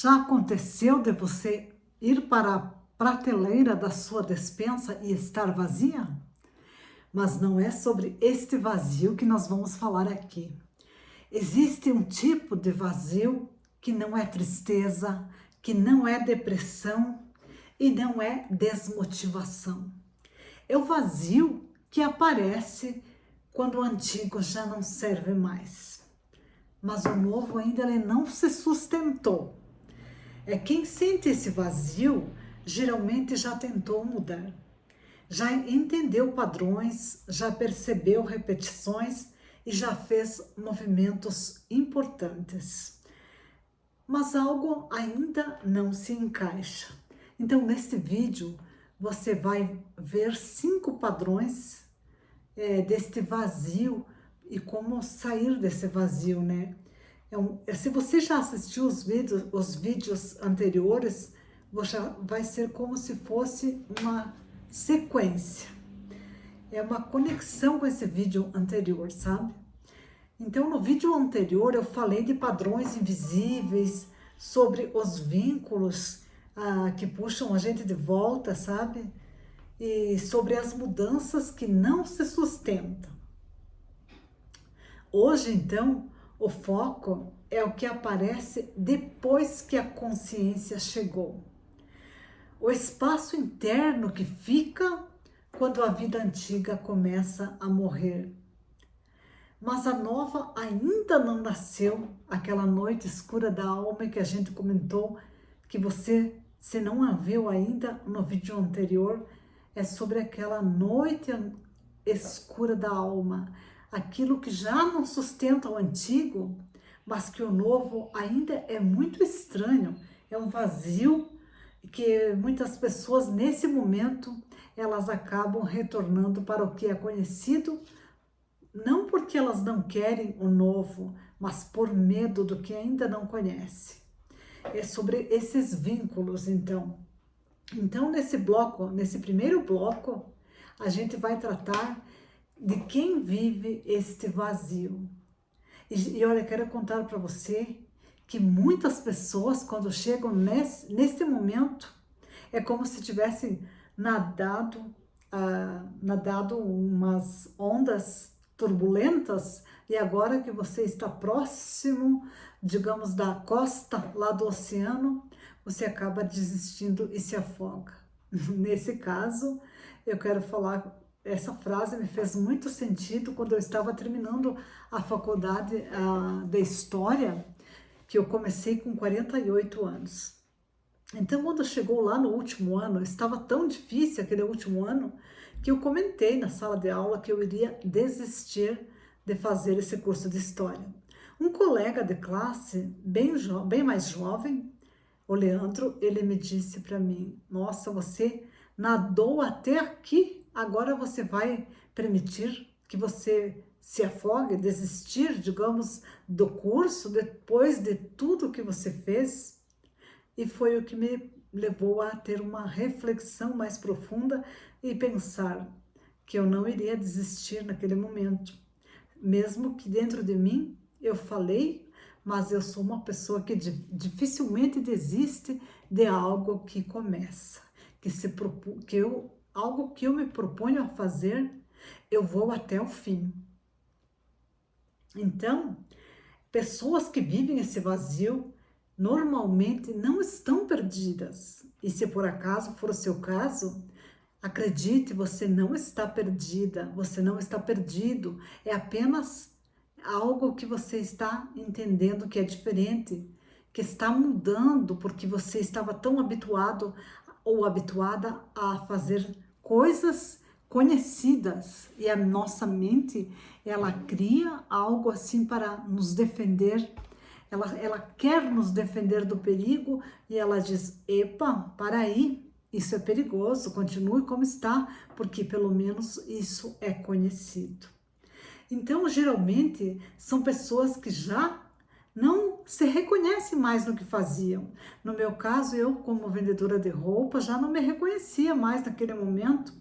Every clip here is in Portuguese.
Já aconteceu de você ir para a prateleira da sua despensa e estar vazia? Mas não é sobre este vazio que nós vamos falar aqui. Existe um tipo de vazio que não é tristeza, que não é depressão e não é desmotivação. É o vazio que aparece quando o antigo já não serve mais. Mas o novo ainda ele não se sustentou. Quem sente esse vazio geralmente já tentou mudar, já entendeu padrões, já percebeu repetições e já fez movimentos importantes. Mas algo ainda não se encaixa. Então, neste vídeo, você vai ver 5 padrões deste vazio e como sair desse vazio, né? Se você já assistiu os vídeos anteriores, vai ser como se fosse uma sequência. É uma conexão com esse vídeo anterior, sabe? Então, no vídeo anterior, eu falei de padrões invisíveis, sobre os vínculos que puxam a gente de volta, sabe? E sobre as mudanças que não se sustentam. Hoje, então, o foco é o que aparece depois que a consciência chegou. O espaço interno que fica quando a vida antiga começa a morrer. Mas a nova ainda não nasceu, aquela noite escura da alma que a gente comentou, que você, se não a viu ainda no vídeo anterior, é sobre aquela noite escura da alma, aquilo que já não sustenta o antigo, mas que o novo ainda é muito estranho, é um vazio que muitas pessoas nesse momento elas acabam retornando para o que é conhecido, não porque elas não querem o novo, mas por medo do que ainda não conhece. É sobre esses vínculos, então. Então, nesse primeiro bloco, a gente vai tratar de quem vive este vazio. E olha, eu quero contar para você que muitas pessoas, quando chegam nesse momento, é como se tivessem nadado umas ondas turbulentas, e agora que você está próximo, digamos, da costa lá do oceano, você acaba desistindo e se afoga. Nesse caso, eu quero falar, essa frase me fez muito sentido quando eu estava terminando a faculdade de História, que eu comecei com 48 anos. Então, quando chegou lá no último ano, estava tão difícil aquele último ano, que eu comentei na sala de aula que eu iria desistir de fazer esse curso de História. Um colega de classe, bem mais jovem, o Leandro, ele me disse para mim: nossa, você nadou até aqui, agora você vai permitir que você se afogue, desistir, digamos, do curso, depois de tudo que você fez? E foi o que me levou a ter uma reflexão mais profunda e pensar que eu não iria desistir naquele momento. Mesmo que dentro de mim eu falei, mas eu sou uma pessoa que dificilmente desiste de algo que começa, algo que eu me proponho a fazer, eu vou até o fim. Então, pessoas que vivem esse vazio normalmente não estão perdidas. E se por acaso for o seu caso, acredite, você não está perdida, você não está perdido. É apenas algo que você está entendendo que é diferente, que está mudando porque você estava tão habituado ou habituada a fazer coisas conhecidas, e a nossa mente, ela cria algo assim para nos defender. Ela quer nos defender do perigo e ela diz: epa, para aí, isso é perigoso, continue como está, porque pelo menos isso é conhecido. Então, geralmente, são pessoas que já não se reconhecem mais no que faziam. No meu caso, eu, como vendedora de roupa, já não me reconhecia mais naquele momento.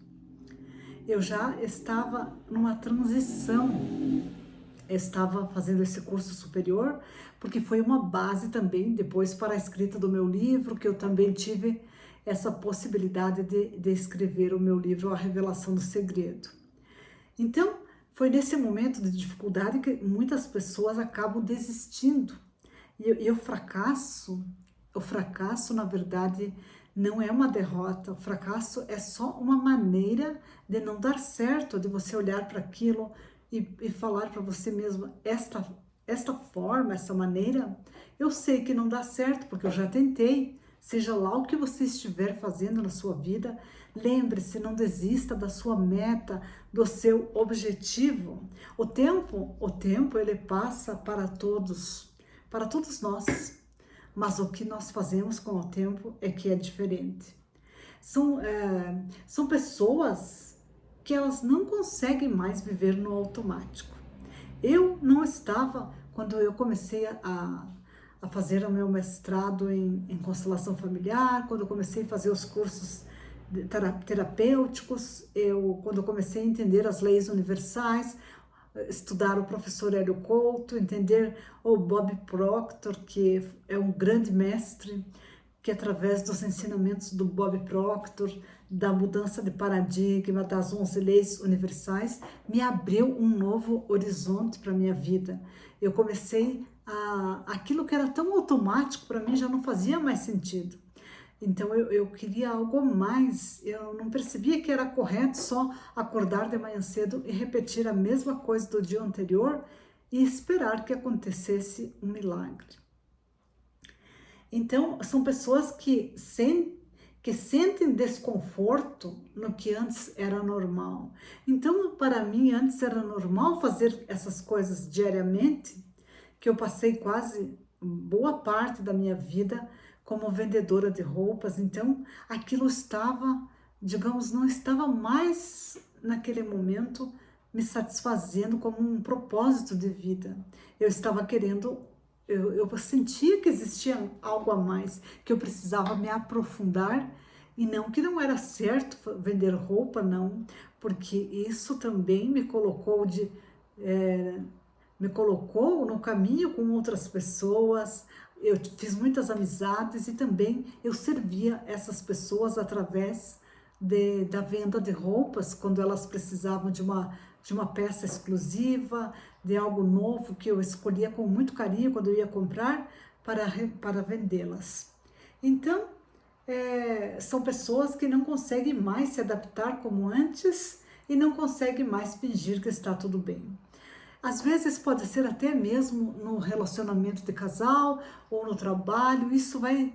Eu já estava numa transição Eu estava fazendo esse curso superior, porque foi uma base também depois para a escrita do meu livro, que eu também tive essa possibilidade de escrever o meu livro A Revelação do Segredo. Então, foi nesse momento de dificuldade que muitas pessoas acabam desistindo. E o fracasso, na verdade, não é uma derrota. O fracasso é só uma maneira de não dar certo, de você olhar para aquilo e falar para você mesmo, esta forma, essa maneira, eu sei que não dá certo, porque eu já tentei. Seja lá o que você estiver fazendo na sua vida, lembre-se, não desista da sua meta, do seu objetivo. O tempo ele passa para todos nós. Mas o que nós fazemos com o tempo é que é diferente. São pessoas que elas não conseguem mais viver no automático. Eu não estava, quando eu comecei a fazer o meu mestrado em constelação familiar, quando eu comecei a fazer os cursos terapêuticos, quando eu comecei a entender as leis universais, estudar o professor Hélio Couto, entender o Bob Proctor, que é um grande mestre, que através dos ensinamentos do Bob Proctor, da mudança de paradigma, das 11 leis universais, me abriu um novo horizonte para a minha vida. Eu comecei aquilo que era tão automático para mim já não fazia mais sentido. Então eu queria algo mais, eu não percebia que era correto só acordar de manhã cedo e repetir a mesma coisa do dia anterior e esperar que acontecesse um milagre. Então são pessoas que sentem desconforto no que antes era normal. Então para mim antes era normal fazer essas coisas diariamente, que eu passei quase boa parte da minha vida como vendedora de roupas, então aquilo estava, digamos, não estava mais naquele momento me satisfazendo como um propósito de vida. Eu estava querendo, eu sentia que existia algo a mais, que eu precisava me aprofundar, e não que não era certo vender roupa, não, porque isso também me colocou me colocou no caminho com outras pessoas. Eu fiz muitas amizades e também eu servia essas pessoas através da venda de roupas, quando elas precisavam de uma peça exclusiva, de algo novo que eu escolhia com muito carinho quando eu ia comprar para vendê-las. Então, são pessoas que não conseguem mais se adaptar como antes e não conseguem mais fingir que está tudo bem. Às vezes pode ser até mesmo no relacionamento de casal ou no trabalho, isso vai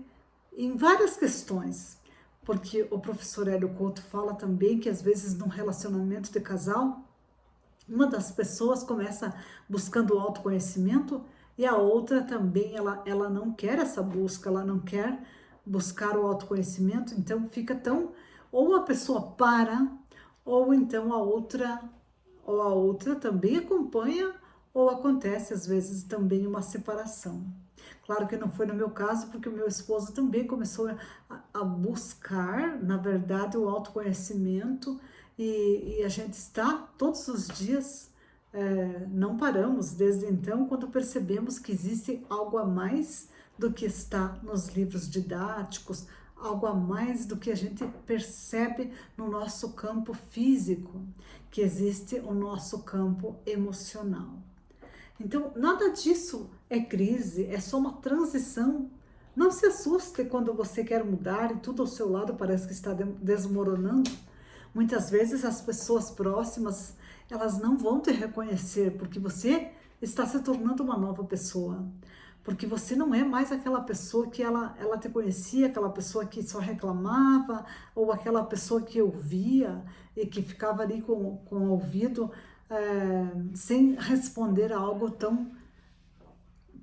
em várias questões, porque o professor Hélio Couto fala também que às vezes no relacionamento de casal, uma das pessoas começa buscando o autoconhecimento e a outra também, ela não quer essa busca, ela não quer buscar o autoconhecimento, então fica tão, ou a pessoa para, ou então a outra também acompanha, ou acontece às vezes também uma separação. Claro que não foi no meu caso, porque o meu esposo também começou a buscar, na verdade, o autoconhecimento, e a gente está todos os dias, não paramos desde então, quando percebemos que existe algo a mais do que está nos livros didáticos, algo a mais do que a gente percebe no nosso campo físico, que existe o nosso campo emocional. Então, nada disso é crise, é só uma transição. Não se assuste quando você quer mudar e tudo ao seu lado parece que está desmoronando. Muitas vezes as pessoas próximas, elas não vão te reconhecer, porque você está se tornando uma nova pessoa. Porque você não é mais aquela pessoa que ela te conhecia, aquela pessoa que só reclamava, ou aquela pessoa que ouvia e que ficava ali com o ouvido sem responder a algo tão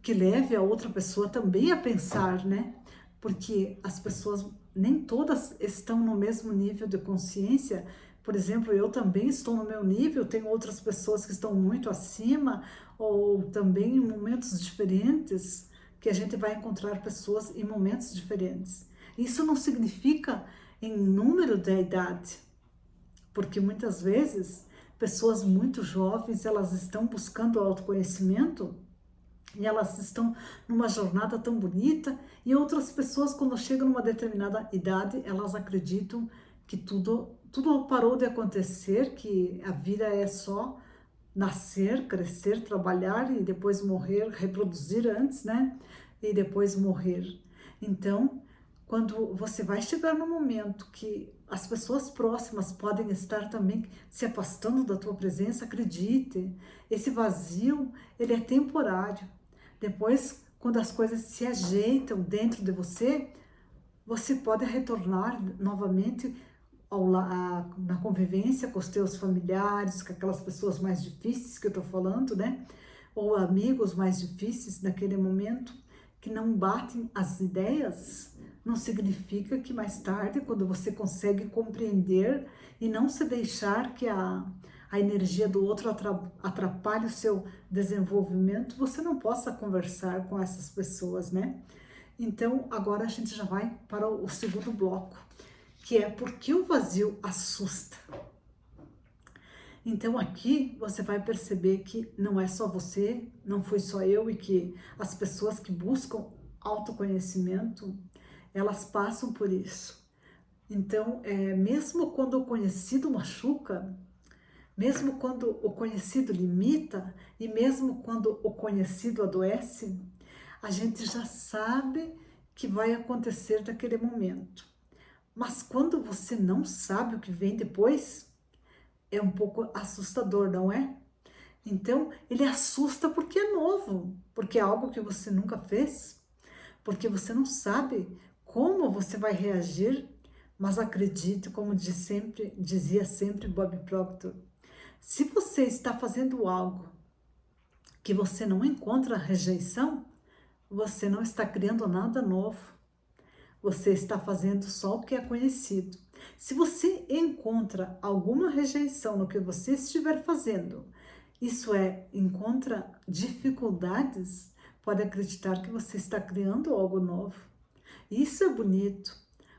que leve a outra pessoa também a pensar, né? Porque as pessoas, nem todas estão no mesmo nível de consciência. Por exemplo, eu também estou no meu nível, tem outras pessoas que estão muito acima, ou também em momentos diferentes, que a gente vai encontrar pessoas em momentos diferentes. Isso não significa em número da idade, porque muitas vezes pessoas muito jovens, elas estão buscando autoconhecimento e elas estão numa jornada tão bonita, e outras pessoas, quando chegam numa determinada idade, elas acreditam que tudo parou de acontecer, que a vida é só nascer, crescer, trabalhar e depois morrer, reproduzir antes, né? E depois morrer. Então, quando você vai chegar no momento que as pessoas próximas podem estar também se afastando da tua presença, acredite, esse vazio, ele é temporário. Depois, quando as coisas se ajeitam dentro de você, você pode retornar novamente na convivência com os teus familiares, com aquelas pessoas mais difíceis que eu estou falando, né? Ou amigos mais difíceis naquele momento, que não batem as ideias, não significa que mais tarde, quando você consegue compreender e não se deixar que a energia do outro atrapalhe o seu desenvolvimento, você não possa conversar com essas pessoas, né? Então, agora a gente já vai para o segundo bloco, que é por que o vazio assusta. Então aqui você vai perceber que não é só você, não foi só eu, e que as pessoas que buscam autoconhecimento, elas passam por isso. Então, mesmo quando o conhecido machuca, mesmo quando o conhecido limita, e mesmo quando o conhecido adoece, a gente já sabe que vai acontecer daquele momento. Mas quando você não sabe o que vem depois, é um pouco assustador, não é? Então, ele assusta porque é novo, porque é algo que você nunca fez, porque você não sabe como você vai reagir, mas acredite, como dizia sempre Bob Proctor, se você está fazendo algo que você não encontra rejeição, você não está criando nada novo. Você está fazendo só o que é conhecido. Se você encontra alguma rejeição no que você estiver fazendo, encontra dificuldades, pode acreditar que você está criando algo novo. Isso é bonito,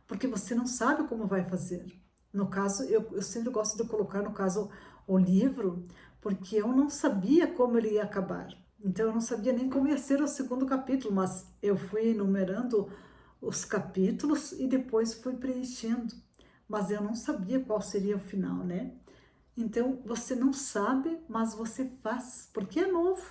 porque você não sabe como vai fazer. No caso, eu sempre gosto de colocar no caso o livro, porque eu não sabia como ele ia acabar. Então eu não sabia nem como ia ser o segundo capítulo, mas eu fui enumerando os capítulos e depois fui preenchendo, mas eu não sabia qual seria o final, né? Então, você não sabe, mas você faz, porque é novo.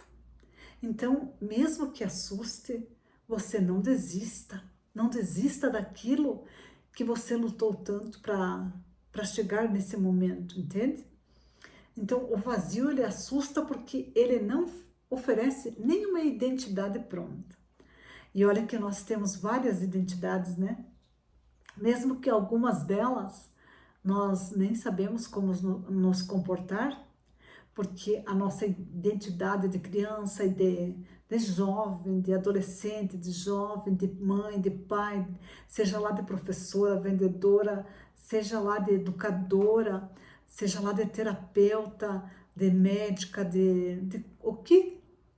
Então, mesmo que assuste, você não desista. Não desista daquilo que você lutou tanto para chegar nesse momento, entende? Então, o vazio, ele assusta porque ele não oferece nenhuma identidade pronta. E olha que nós temos várias identidades, né? Mesmo que algumas delas nós nem sabemos como nos comportar, porque a nossa identidade de criança e de jovem, de adolescente, de jovem, de mãe, de pai, seja lá de professora, vendedora, seja lá de educadora, seja lá de terapeuta, de médica,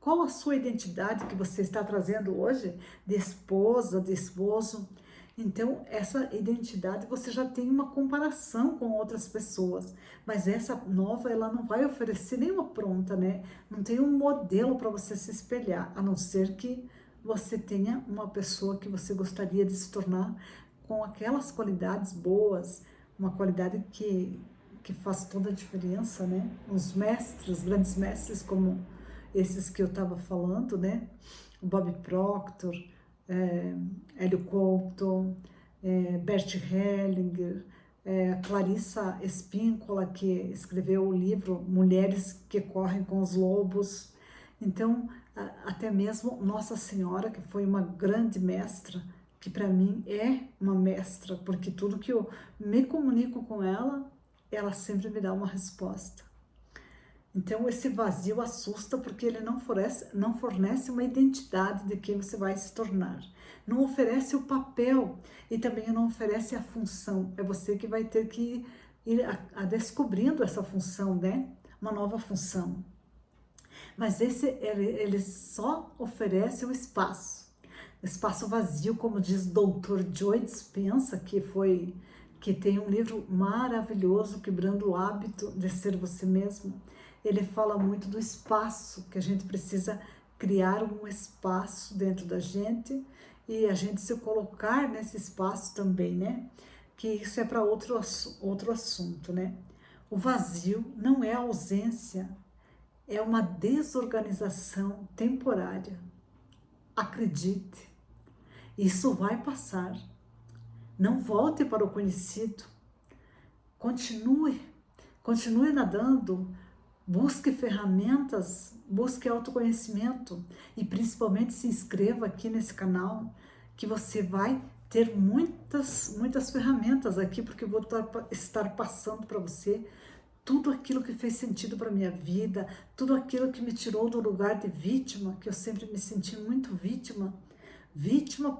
qual a sua identidade que você está trazendo hoje, de esposa, de esposo? Então, essa identidade você já tem uma comparação com outras pessoas, mas essa nova, ela não vai oferecer nenhuma pronta, né? Não tem um modelo para você se espelhar, a não ser que você tenha uma pessoa que você gostaria de se tornar com aquelas qualidades boas, uma qualidade que faz toda a diferença, né? Os mestres, grandes mestres como esses que eu estava falando, né? O Bob Proctor, Hélio Couto, Bert Hellinger, Clarissa Espíncola, que escreveu o livro Mulheres que Correm com os Lobos. Então, até mesmo Nossa Senhora, que foi uma grande mestra, que para mim é uma mestra, porque tudo que eu me comunico com ela, ela sempre me dá uma resposta. Então, esse vazio assusta porque ele não fornece uma identidade de quem você vai se tornar. Não oferece o papel e também não oferece a função. É você que vai ter que ir descobrindo essa função, né? Uma nova função. Mas ele só oferece o espaço. O espaço vazio, como diz Dr. Joe Dispenza, que foi que tem um livro maravilhoso, Quebrando o Hábito de Ser Você Mesmo. Ele fala muito do espaço, que a gente precisa criar um espaço dentro da gente e a gente se colocar nesse espaço também, né? Que isso é para outro assunto, né? O vazio não é ausência, é uma desorganização temporária. Acredite, isso vai passar. Não volte para o conhecido. Continue nadando. Busque ferramentas, busque autoconhecimento e principalmente se inscreva aqui nesse canal, que você vai ter muitas ferramentas aqui, porque eu vou estar passando para você tudo aquilo que fez sentido para minha vida, tudo aquilo que me tirou do lugar de vítima, que eu sempre me senti muito vítima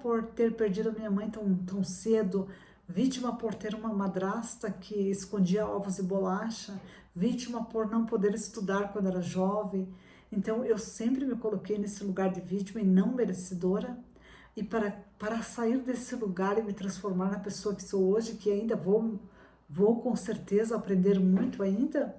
por ter perdido a minha mãe tão cedo, vítima por ter uma madrasta que escondia ovos e bolacha, vítima por não poder estudar quando era jovem. Então eu sempre me coloquei nesse lugar de vítima e não merecedora, e para sair desse lugar e me transformar na pessoa que sou hoje, que ainda vou com certeza aprender muito ainda,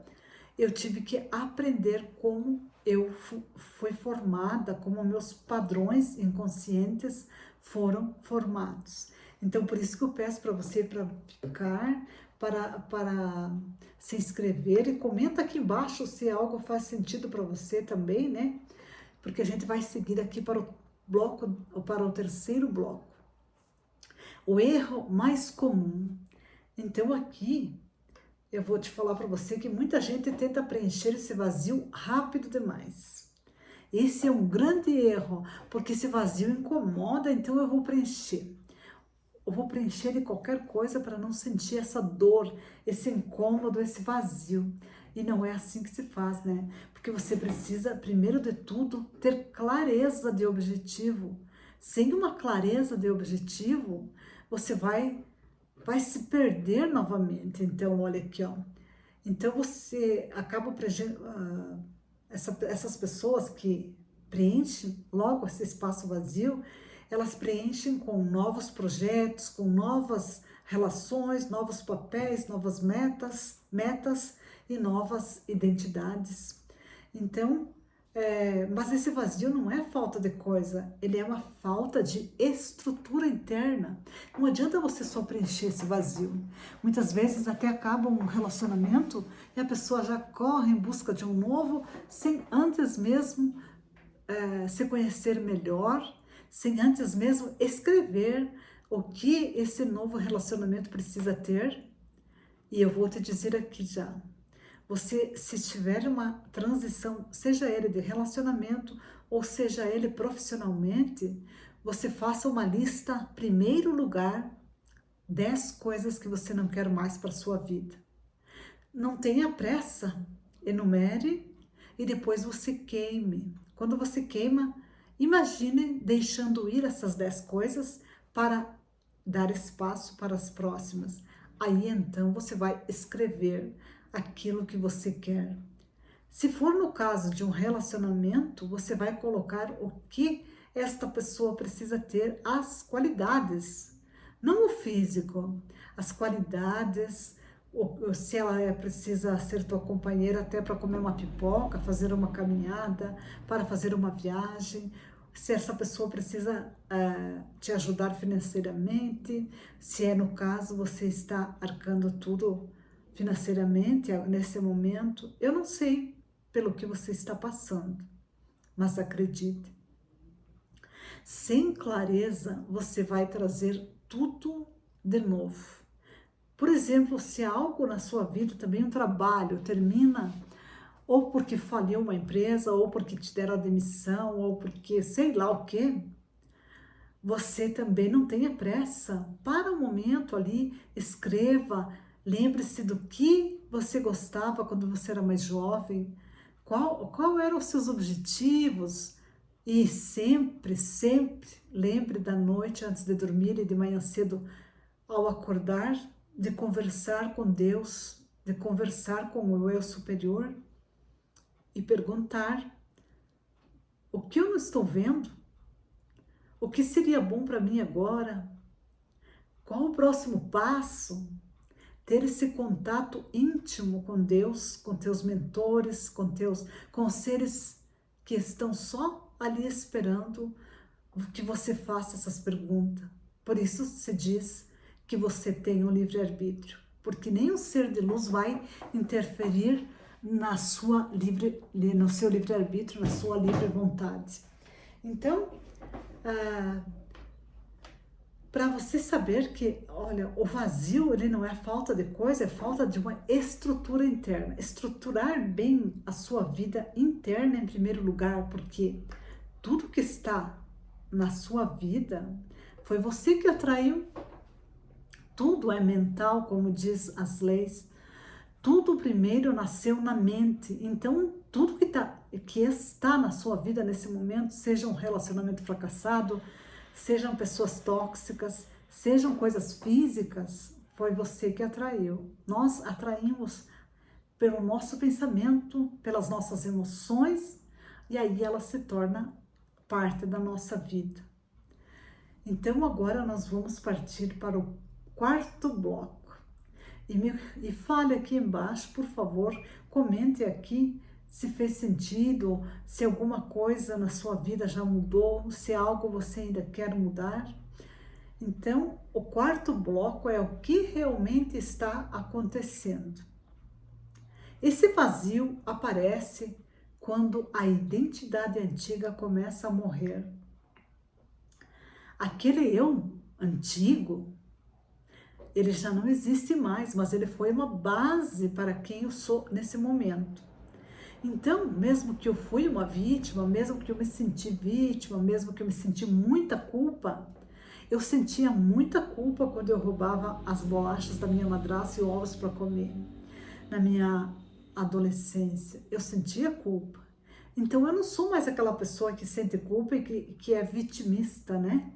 eu tive que aprender como eu fui formada, como meus padrões inconscientes foram formados. Então, por isso que eu peço para você para ficar, para se inscrever, e comenta aqui embaixo se algo faz sentido para você também, né? Porque a gente vai seguir aqui para o terceiro bloco. O erro mais comum. Então, aqui eu vou te falar para você que muita gente tenta preencher esse vazio rápido demais. Esse é um grande erro, porque esse vazio incomoda, então eu vou preencher. Eu vou preencher de qualquer coisa para não sentir essa dor, esse incômodo, esse vazio. E não é assim que se faz, né? Porque você precisa, primeiro de tudo, ter clareza de objetivo. Sem uma clareza de objetivo, você vai se perder novamente. Então, olha aqui, ó. Então, você acaba essas pessoas que preenchem logo esse espaço vazio, elas preenchem com novos projetos, com novas relações, novos papéis, novas metas e novas identidades. Então, mas esse vazio não é falta de coisa, ele é uma falta de estrutura interna. Não adianta você só preencher esse vazio. Muitas vezes até acaba um relacionamento e a pessoa já corre em busca de um novo, sem antes mesmo se conhecer melhor, sem antes mesmo escrever o que esse novo relacionamento precisa ter. E eu vou te dizer aqui já. Você, se tiver uma transição, seja ele de relacionamento ou seja ele profissionalmente, você faça uma lista, primeiro lugar, 10 coisas que você não quer mais para a sua vida. Não tenha pressa, enumere e depois você queime. Quando você queima, imagine deixando ir essas 10 coisas para dar espaço para as próximas. Aí então você vai escrever aquilo que você quer. Se for no caso de um relacionamento, você vai colocar o que esta pessoa precisa ter, as qualidades, não o físico, as qualidades, se ela precisa ser tua companheira até para comer uma pipoca, fazer uma caminhada, para fazer uma viagem, se essa pessoa precisa te ajudar financeiramente, se é no caso você está arcando tudo financeiramente nesse momento. Eu não sei pelo que você está passando, mas acredite, sem clareza você vai trazer tudo de novo. Por exemplo, se algo na sua vida, também um trabalho, termina ou porque faliu uma empresa, ou porque te deram a demissão, ou porque sei lá o quê, você também não tenha pressa. Para um momento ali, escreva, lembre-se do que você gostava quando você era mais jovem, qual eram os seus objetivos, e sempre lembre da noite antes de dormir e de manhã cedo ao acordar, de conversar com Deus, de conversar com o eu superior e perguntar: o que eu não estou vendo? O que seria bom para mim agora? Qual o próximo passo? ter esse contato íntimo com Deus, com teus mentores, com os seres que estão só ali esperando que você faça essas perguntas. Por isso se diz que você tem um livre-arbítrio, porque nenhum ser de luz vai interferir no seu livre-arbítrio, na sua livre vontade. Então, para você saber que, olha, o vazio, ele não é falta de coisa, é falta de uma estrutura interna. Estruturar bem a sua vida interna em primeiro lugar, porque tudo que está na sua vida foi você que atraiu. Tudo é mental, como diz as leis. Tudo primeiro nasceu na mente. Então, tudo que está na sua vida nesse momento, seja um relacionamento fracassado, sejam pessoas tóxicas, sejam coisas físicas, foi você que atraiu. Nós atraímos pelo nosso pensamento, pelas nossas emoções, e aí ela se torna parte da nossa vida. Então agora nós vamos partir para o quarto bloco. E fale aqui embaixo, por favor, comente aqui se fez sentido, se alguma coisa na sua vida já mudou, se algo você ainda quer mudar. Então, o quarto bloco é o que realmente está acontecendo. Esse vazio aparece quando a identidade antiga começa a morrer. Aquele eu antigo, ele já não existe mais, mas ele foi uma base para quem eu sou nesse momento. Então, mesmo que eu fui uma vítima, mesmo que eu me senti vítima, mesmo que eu me senti muita culpa, eu sentia muita culpa quando eu roubava as bolachas da minha madrasta e ovos para comer. Na minha adolescência, eu sentia culpa. Então, eu não sou mais aquela pessoa que sente culpa e que é vitimista, né?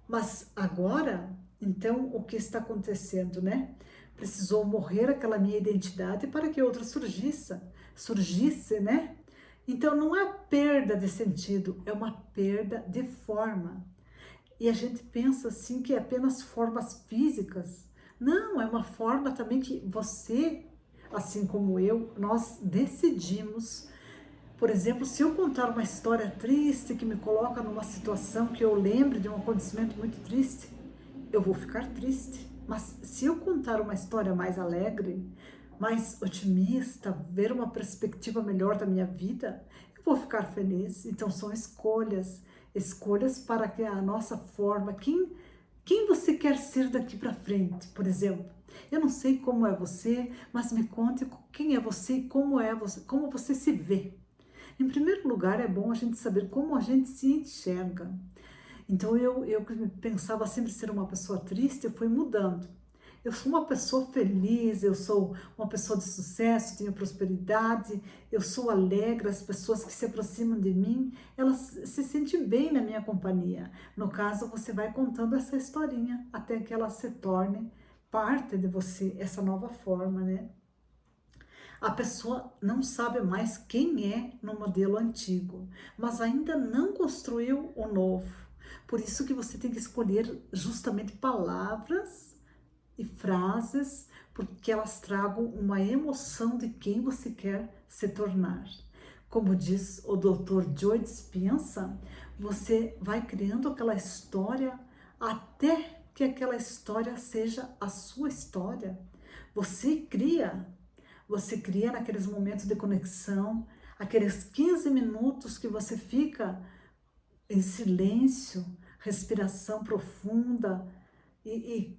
Mas agora, então, o que está acontecendo, né? Precisou morrer aquela minha identidade para que outra surgisse, né? Então, não é perda de sentido, é uma perda de forma. E a gente pensa assim que é apenas formas físicas. Não, é uma forma também que você, assim como eu, nós decidimos. Por exemplo, se eu contar uma história triste que me coloca numa situação que eu lembre de um acontecimento muito triste, eu vou ficar triste. Mas se eu contar uma história mais alegre, mais otimista, ver uma perspectiva melhor da minha vida, eu vou ficar feliz. Então são escolhas para que a nossa forma, quem você quer ser daqui para frente, por exemplo. Eu não sei como é você, mas me conte quem é você e como você se vê. Em primeiro lugar, é bom a gente saber como a gente se enxerga. Então, eu pensava sempre ser uma pessoa triste, eu fui mudando. Eu sou uma pessoa feliz, eu sou uma pessoa de sucesso, tenho prosperidade, eu sou alegre, as pessoas que se aproximam de mim, elas se sentem bem na minha companhia. No caso, você vai contando essa historinha até que ela se torne parte de você, essa nova forma, né? A pessoa não sabe mais quem é no modelo antigo, mas ainda não construiu o novo. Por isso que você tem que escolher justamente palavras e frases, porque elas tragam uma emoção de quem você quer se tornar. Como diz o Dr. Joe Dispenza, você vai criando aquela história até que aquela história seja a sua história. Você cria naqueles momentos de conexão, aqueles 15 minutos que você fica em silêncio, respiração profunda e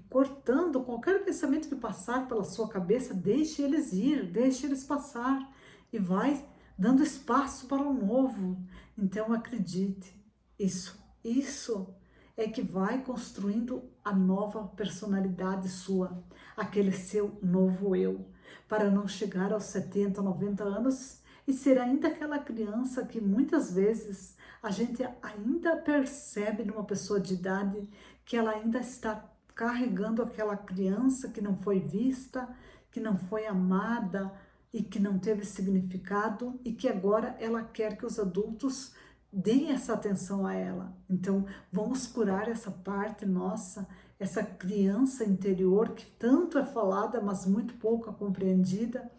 cortando qualquer pensamento que passar pela sua cabeça, deixe eles ir, deixe eles passar e vai dando espaço para o novo. Então acredite, isso é que vai construindo a nova personalidade sua, aquele seu novo eu, para não chegar aos 70, 90 anos e ser ainda aquela criança que muitas vezes a gente ainda percebe numa pessoa de idade que ela ainda está carregando aquela criança que não foi vista, que não foi amada e que não teve significado e que agora ela quer que os adultos deem essa atenção a ela. Então, vamos curar essa parte nossa, essa criança interior que tanto é falada, mas muito pouco é compreendida,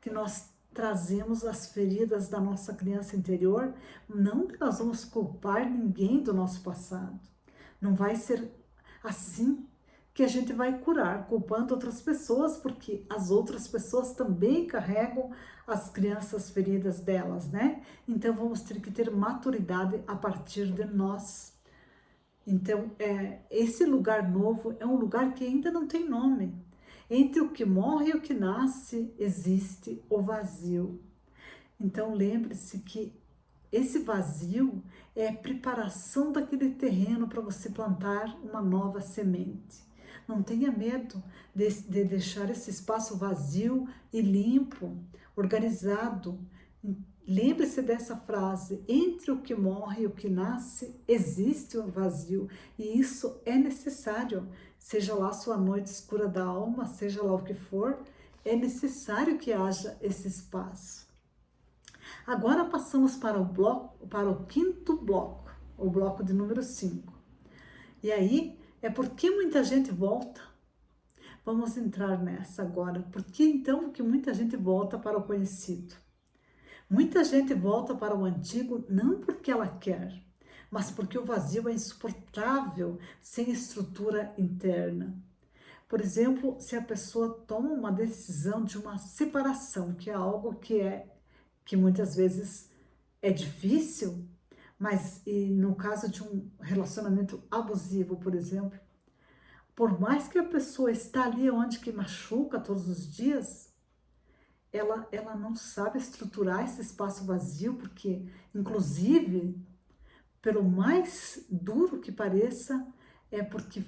que nós trazemos as feridas da nossa criança interior. Não que nós vamos culpar ninguém do nosso passado. Não vai ser assim que a gente vai curar, culpando outras pessoas, porque as outras pessoas também carregam as crianças feridas delas, né? Então vamos ter que ter maturidade a partir de nós. Então, esse lugar novo é um lugar que ainda não tem nome. Entre o que morre e o que nasce, existe o vazio. Então, lembre-se que esse vazio é a preparação daquele terreno para você plantar uma nova semente. Não tenha medo de deixar esse espaço vazio e limpo, organizado. Lembre-se dessa frase: entre o que morre e o que nasce, existe um vazio. E isso é necessário. Seja lá sua noite escura da alma, seja lá o que for, é necessário que haja esse espaço. Agora passamos para o quinto bloco, o bloco de número 5. E aí, é porque muita gente volta. Vamos entrar nessa agora. Por que então que muita gente volta para o conhecido? Muita gente volta para o antigo não porque ela quer, mas porque o vazio é insuportável sem estrutura interna. Por exemplo, se a pessoa toma uma decisão de uma separação, que é algo que muitas vezes é difícil, mas no caso de um relacionamento abusivo, por exemplo, por mais que a pessoa está ali onde que machuca todos os dias, ela não sabe estruturar esse espaço vazio, porque, inclusive, pelo mais duro que pareça, é porque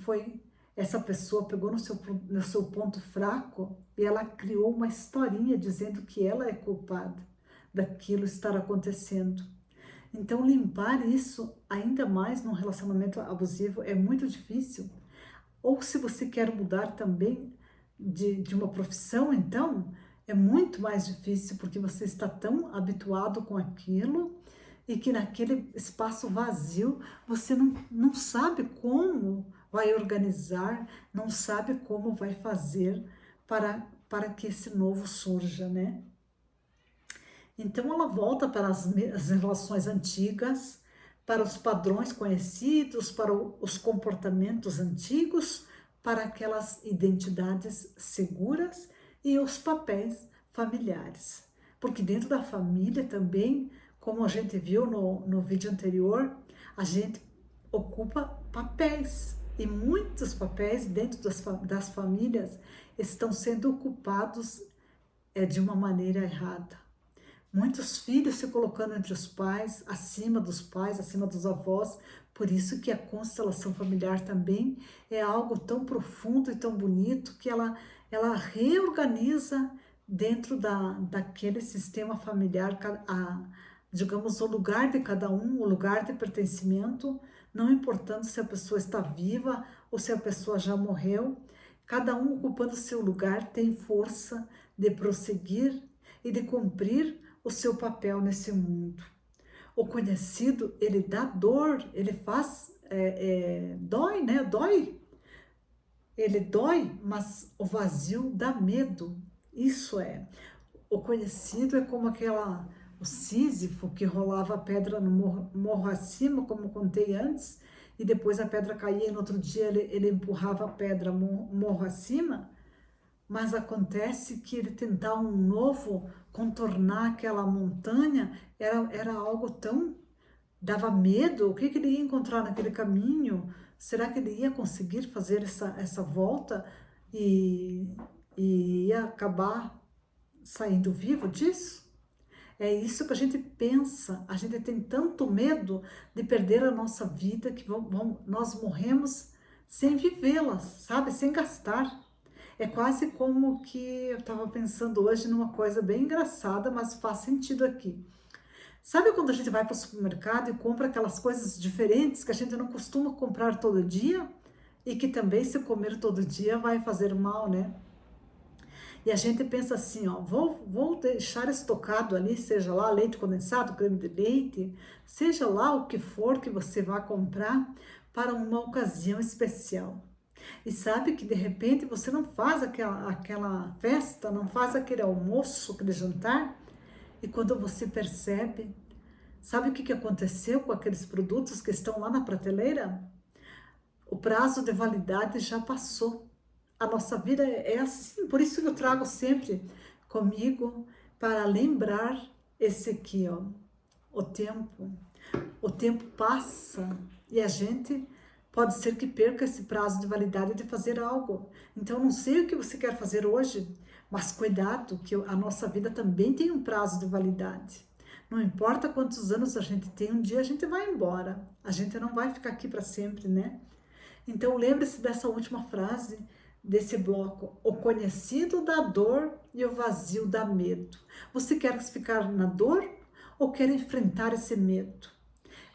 essa pessoa pegou no seu ponto fraco e ela criou uma historinha dizendo que ela é culpada daquilo estar acontecendo. Então, limpar isso ainda mais num relacionamento abusivo é muito difícil. Ou se você quer mudar também de uma profissão, então é muito mais difícil, porque você está tão habituado com aquilo e que naquele espaço vazio você não sabe como vai organizar, não sabe como vai fazer para que esse novo surja, né? Então ela volta para as relações antigas, para os padrões conhecidos, para os comportamentos antigos, para aquelas identidades seguras e os papéis familiares. Porque dentro da família também, como a gente viu no vídeo anterior, a gente ocupa papéis. E muitos papéis dentro das famílias estão sendo ocupados de uma maneira errada. Muitos filhos se colocando entre os pais, acima dos avós. Por isso que a constelação familiar também é algo tão profundo e tão bonito, que ela reorganiza dentro daquele sistema familiar, digamos, o lugar de cada um, o lugar de pertencimento, não importando se a pessoa está viva ou se a pessoa já morreu. Cada um ocupando seu lugar tem força de prosseguir e de cumprir o seu papel nesse mundo. O conhecido, ele dá dor, ele faz, dói, né? Dói. Ele dói, mas o vazio dá medo. Isso é. O conhecido é como o Sísifo que rolava a pedra no morro acima, como contei antes, e depois a pedra caía e no outro dia ele empurrava a pedra morro acima. Mas acontece que ele tentar um novo, contornar aquela montanha, era algo tão... dava medo. O que ele ia encontrar naquele caminho? Será que ele ia conseguir fazer essa volta e ia acabar saindo vivo disso? É isso que a gente pensa. A gente tem tanto medo de perder a nossa vida que nós morremos sem vivê-la, sabe? Sem gastar. É quase como que eu estava pensando hoje numa coisa bem engraçada, mas faz sentido aqui. Sabe quando a gente vai para o supermercado e compra aquelas coisas diferentes que a gente não costuma comprar todo dia? E que também, se comer todo dia, vai fazer mal, né? E a gente pensa assim, ó, vou deixar estocado ali, seja lá leite condensado, creme de leite, seja lá o que for que você vá comprar para uma ocasião especial. E sabe que de repente você não faz aquela festa, não faz aquele almoço, aquele jantar, e quando você percebe, sabe o que aconteceu com aqueles produtos que estão lá na prateleira? O prazo de validade já passou. A nossa vida é assim, por isso que eu trago sempre comigo para lembrar esse aqui, ó, o tempo. O tempo passa e a gente pode ser que perca esse prazo de validade de fazer algo. Então, eu não sei o que você quer fazer hoje, mas cuidado, que a nossa vida também tem um prazo de validade. Não importa quantos anos a gente tem, um dia a gente vai embora. A gente não vai ficar aqui para sempre, né? Então, lembre-se dessa última frase desse bloco: o conhecido dá dor e o vazio dá medo. Você quer ficar na dor ou quer enfrentar esse medo?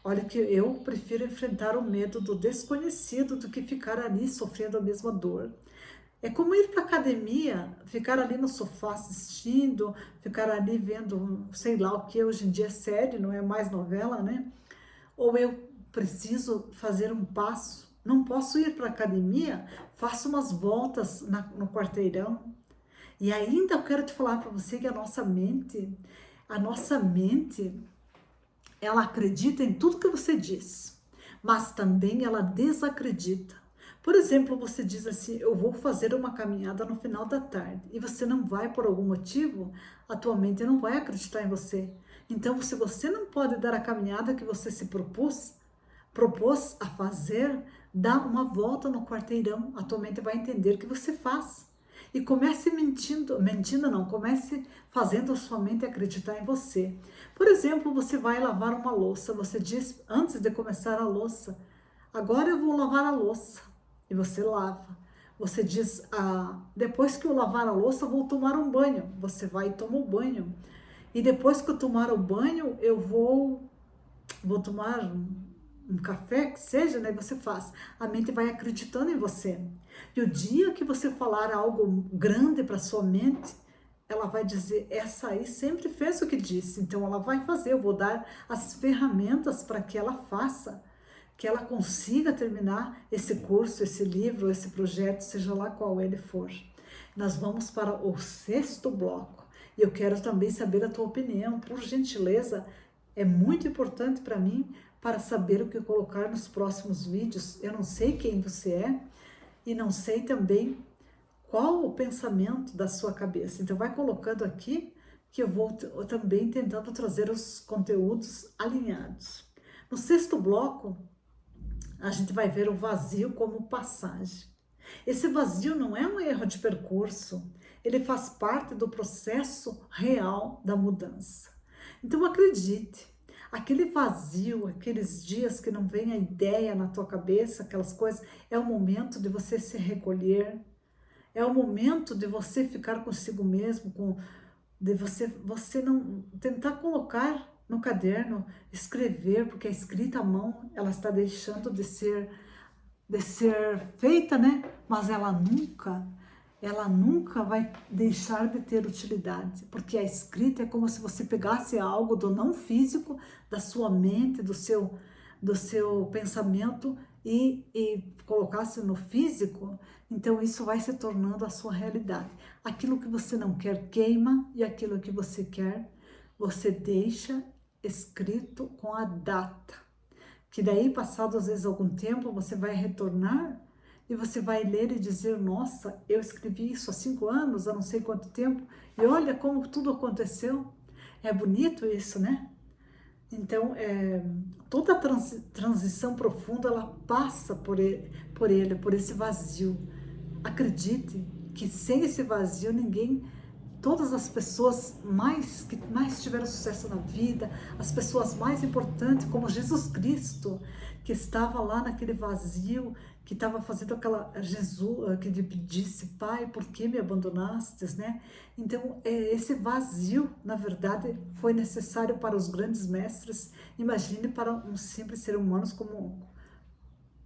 Olha que eu prefiro enfrentar o medo do desconhecido do que ficar ali sofrendo a mesma dor. É como ir para academia, ficar ali no sofá assistindo, ficar ali vendo, sei lá o que hoje em dia é série, não é mais novela, né? Ou eu preciso fazer um passo, não posso ir para academia, faço umas voltas no quarteirão. E ainda eu quero te falar para você que a nossa mente, ela acredita em tudo que você diz, mas também ela desacredita. Por exemplo, você diz assim: eu vou fazer uma caminhada no final da tarde, e você não vai por algum motivo, a tua mente não vai acreditar em você. Então, se você não pode dar a caminhada que você se propôs a fazer, dá uma volta no quarteirão, a tua mente vai entender que você faz. E comece mentindo não, comece fazendo a sua mente acreditar em você. Por exemplo, você vai lavar uma louça, você diz antes de começar a louça: agora eu vou lavar a louça. E você lava. Você diz: depois que eu lavar a louça, vou tomar um banho. Você vai e toma o banho. E depois que eu tomar o banho, eu vou tomar um café, que seja, né? Você faz. A mente vai acreditando em você. E o dia que você falar algo grande para sua mente, ela vai dizer: essa aí sempre fez o que disse, então ela vai fazer. Eu vou dar as ferramentas para que ela faça, que ela consiga terminar esse curso, esse livro, esse projeto, seja lá qual ele for. Nós vamos para o sexto bloco. E eu quero também saber a tua opinião, por gentileza. É muito importante para mim, para saber o que colocar nos próximos vídeos. Eu não sei quem você é e não sei também qual o pensamento da sua cabeça. Então vai colocando aqui que eu vou também tentando trazer os conteúdos alinhados. No sexto bloco, a gente vai ver o vazio como passagem. Esse vazio não é um erro de percurso, ele faz parte do processo real da mudança. Então acredite, aquele vazio, aqueles dias que não vem a ideia na tua cabeça, aquelas coisas, é o momento de você se recolher, é o momento de você ficar consigo mesmo, de você não tentar colocar no caderno, escrever, porque a escrita à mão, ela está deixando de ser feita, né? Mas ela nunca vai deixar de ter utilidade, porque a escrita é como se você pegasse algo do não físico, da sua mente, do seu pensamento e colocasse no físico. Então isso vai se tornando a sua realidade. Aquilo que você não quer queima, e aquilo que você quer, você deixa escrito com a data, que daí, passado às vezes algum tempo, você vai retornar e você vai ler e dizer: nossa, eu escrevi isso há 5 anos, há não sei quanto tempo, e olha como tudo aconteceu. É bonito isso, né? Então, toda a transição profunda, ela passa por esse vazio. Acredite que sem esse vazio, todas as pessoas que mais tiveram sucesso na vida, as pessoas mais importantes, como Jesus Cristo, que estava lá naquele vazio, que estava fazendo Jesus, que ele disse: Pai, por que me abandonastes, né? Então, esse vazio, na verdade, foi necessário para os grandes mestres. Imagine para um simples ser humano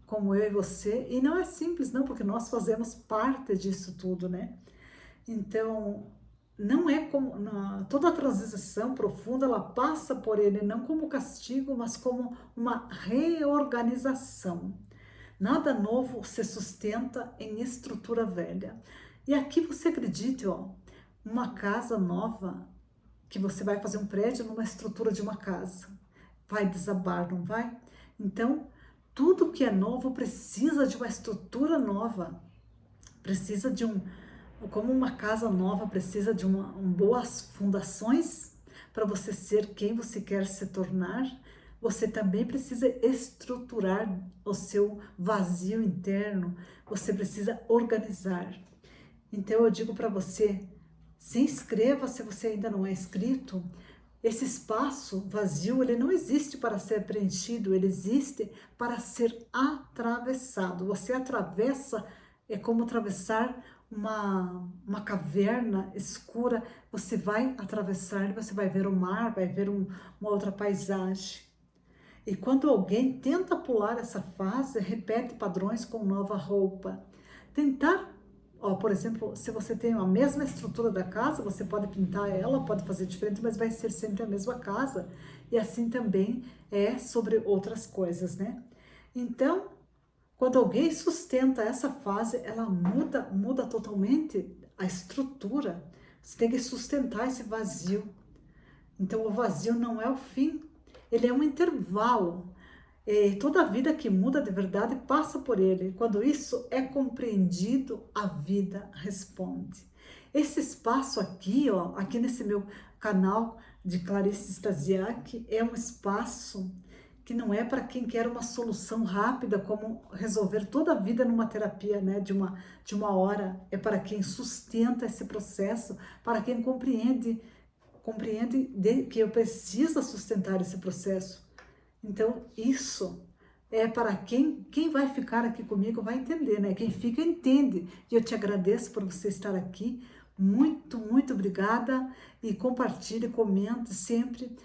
como eu e você. E não é simples, não, porque nós fazemos parte disso tudo, né? Então, não é como toda a transição profunda, ela passa por ele não como castigo, mas como uma reorganização. Nada novo se sustenta em estrutura velha. E aqui você acredite, ó, uma casa nova, que você vai fazer um prédio numa estrutura de uma casa, vai desabar, não vai? Então, tudo que é novo precisa de uma estrutura nova, precisa de como uma casa nova precisa de boas fundações para você ser quem você quer se tornar, você também precisa estruturar o seu vazio interno, você precisa organizar. Então eu digo para você, se inscreva se você ainda não é inscrito. Esse espaço vazio, ele não existe para ser preenchido, ele existe para ser atravessado. Você atravessa, é como atravessar uma caverna escura. Você vai atravessar, você vai ver o mar, vai ver uma outra paisagem. E quando alguém tenta pular essa fase, repete padrões com nova roupa. Tentar, ó, por exemplo, se você tem a mesma estrutura da casa, você pode pintar ela, pode fazer diferente, mas vai ser sempre a mesma casa. E assim também é sobre outras coisas, né? Então, quando alguém sustenta essa fase, ela muda totalmente a estrutura. Você tem que sustentar esse vazio. Então, o vazio não é o fim, ele é um intervalo. E toda vida que muda de verdade passa por ele. Quando isso é compreendido, a vida responde. Esse espaço aqui, ó, aqui nesse meu canal de Clarice Stasiak, é um espaço que não é para quem quer uma solução rápida, como resolver toda a vida numa terapia, né, de uma hora. É para quem sustenta esse processo, para quem compreende que eu preciso sustentar esse processo. Então, isso é para quem vai ficar aqui comigo vai entender, né? Quem fica, entende. E eu te agradeço por você estar aqui. Muito, muito obrigada. E compartilhe, comente sempre.